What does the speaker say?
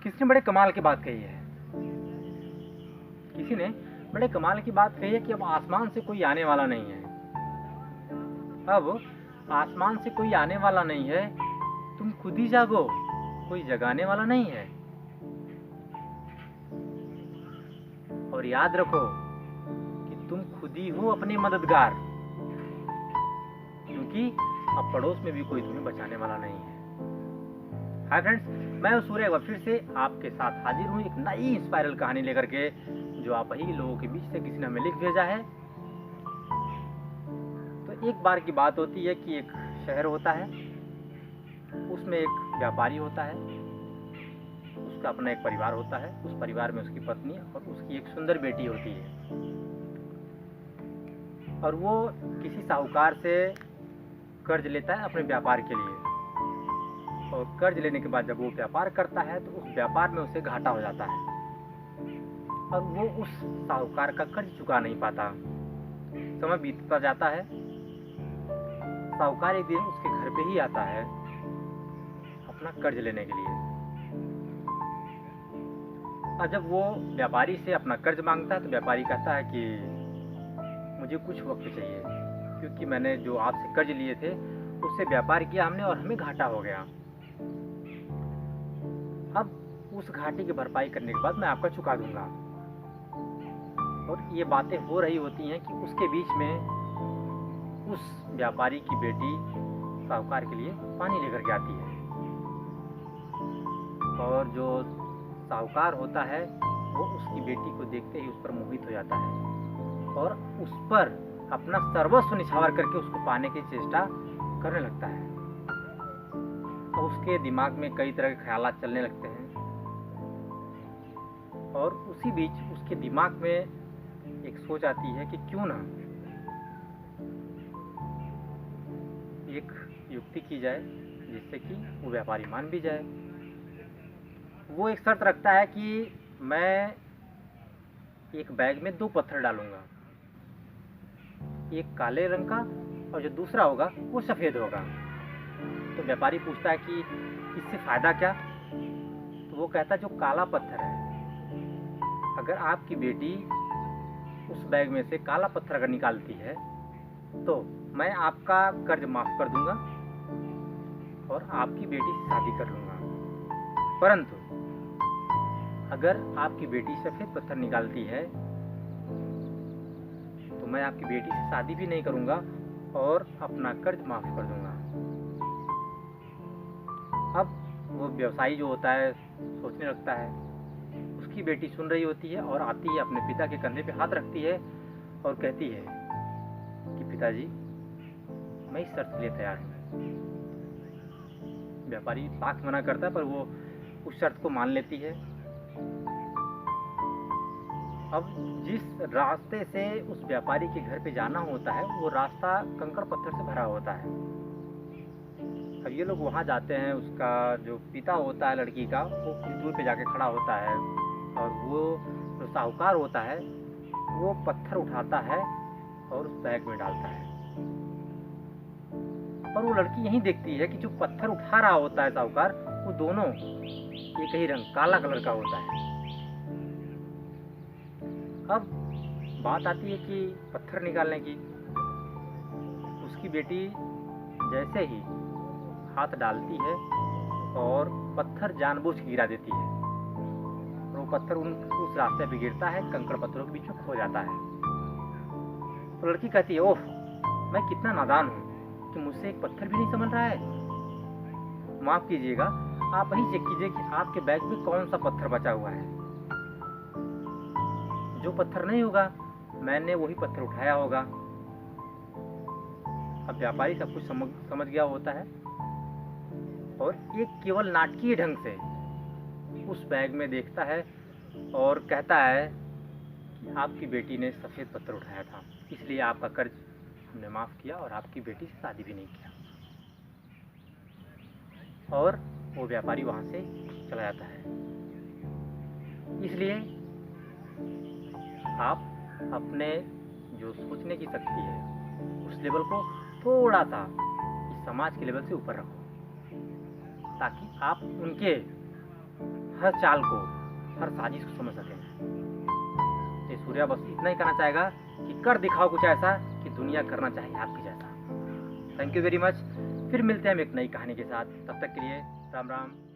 किसी ने बड़े कमाल की बात कही है। किसी ने बड़े कमाल की बात कही है कि अब आसमान से कोई आने वाला नहीं है। अब आसमान से कोई आने वाला नहीं है, तुम खुद ही जागो, कोई जगाने वाला नहीं है। और याद रखो कि तुम खुद ही हो अपने मददगार, क्योंकि अब पड़ोस में भी कोई तुम्हें बचाने वाला नहीं है। हाय फ्रेंड्स, मैं हूं सूर्य, एक बार फिर से आपके साथ हाजिर हूं एक नई इंस्पायरल कहानी लेकर के, जो आप ही लोगों के बीच से किसी ने हमें लिख भेजा है। तो एक बार की बात होती है कि एक शहर होता है, उसमें एक व्यापारी होता है, उसका अपना एक परिवार होता है। उस परिवार में उसकी पत्नी और उसकी एक सुंदर बेटी होती है। और वो किसी साहूकार से कर्ज लेता है अपने व्यापार के लिए। और कर्ज लेने के बाद जब वो व्यापार करता है तो उस व्यापार में उसे घाटा हो जाता है और वो उस साहूकार का कर्ज चुका नहीं पाता। समय बीतता जाता है, साहूकार एक दिन उसके घर पे ही आता है अपना कर्ज लेने के लिए। और जब वो व्यापारी से अपना कर्ज मांगता है तो व्यापारी कहता है कि मुझे कुछ वक्त चाहिए, क्योंकि मैंने जो आपसे कर्ज लिए थे उससे व्यापार किया हमने और हमें घाटा हो गया। अब उस घाटे की भरपाई करने के बाद मैं आपका चुका दूंगा। और ये बातें हो रही होती हैं कि उसके बीच में उस व्यापारी की बेटी साहूकार के लिए पानी लेकर के आती है। और जो साहूकार होता है वो उसकी बेटी को देखते ही उस पर मोहित हो जाता है और उस पर अपना सर्वस्व निछावर करके उसको पाने की चेष्टा करने लगता है। और उसके दिमाग में कई तरह के ख्यालात चलने लगते हैं। और उसी बीच उसके दिमाग में एक सोच आती है कि क्यों ना एक युक्ति की जाए जिससे कि वो व्यापारी मान भी जाए। वो एक शर्त रखता है कि मैं एक बैग में 2 पत्थर डालूंगा, एक काले रंग का और जो दूसरा होगा वो सफ़ेद होगा। तो व्यापारी पूछता है कि इससे फ़ायदा क्या? तो वो कहता है जो काला पत्थर है, अगर आपकी बेटी उस बैग में से काला पत्थर अगर निकालती है तो मैं आपका कर्ज माफ़ कर दूंगा और आपकी बेटी से शादी कर लूँगा। परंतु अगर आपकी बेटी सफ़ेद पत्थर निकालती है तो मैं आपकी बेटी से शादी भी नहीं करूँगा और अपना कर्ज माफ़ कर दूंगा। अब वो व्यवसायी जो होता है सोचने लगता है। उसकी बेटी सुन रही होती है और आती है, अपने पिता के कंधे पे हाथ रखती है और कहती है कि पिताजी, मैं इस शर्त के लिए तैयार हूँ। व्यापारी साख मना करता है पर वो उस शर्त को मान लेती है। अब जिस रास्ते से उस व्यापारी के घर पे जाना होता है वो रास्ता कंकड़ पत्थर से भरा होता है। अब ये लोग वहाँ जाते हैं, उसका जो पिता होता है लड़की का वो कुछ दूर पे जाके खड़ा होता है और वो जो साहूकार होता है वो पत्थर उठाता है और उस बैग में डालता है। और वो लड़की यही देखती है कि जो पत्थर उठा रहा होता है साहूकार, वो दोनों एक ही रंग काला कलर का होता है। अब बात आती है कि पत्थर निकालने की। उसकी बेटी जैसे ही हाथ डालती है और पत्थर जानबूझ के गिरा देती है और वो पत्थर उस रास्ते पे गिरता है, कंकड़ पत्थरों के बीच में खो जाता है। तो लड़की कहती है, ओह, मैं कितना नादान हूँ कि मुझसे एक पत्थर भी नहीं संभल रहा है। माफ़ कीजिएगा, आप ही चेक कीजिए कि आपके बैग में कौन सा पत्थर बचा हुआ है। जो पत्थर नहीं होगा मैंने वही पत्थर उठाया होगा। अब व्यापारी सब कुछ समझ गया होता है और एक केवल नाटकीय ढंग से उस बैग में देखता है और कहता है कि आपकी बेटी ने सफ़ेद पत्थर उठाया था, इसलिए आपका कर्ज हमने माफ़ किया और आपकी बेटी से शादी भी नहीं किया। और वो व्यापारी वहाँ से चला जाता है। इसलिए आप अपने जो सोचने की शक्ति है उस लेवल को थोड़ा सा इस समाज के लेवल से ऊपर रखो, ताकि आप उनके हर चाल को, हर साजिश को समझ सकें। ये सूर्या बस इतना ही कहना चाहेगा कि कर दिखाओ कुछ ऐसा कि दुनिया करना चाहिए आपके जैसा। Thank you very much. फिर मिलते हैं हम एक नई कहानी के साथ। तब तक के लिए राम राम।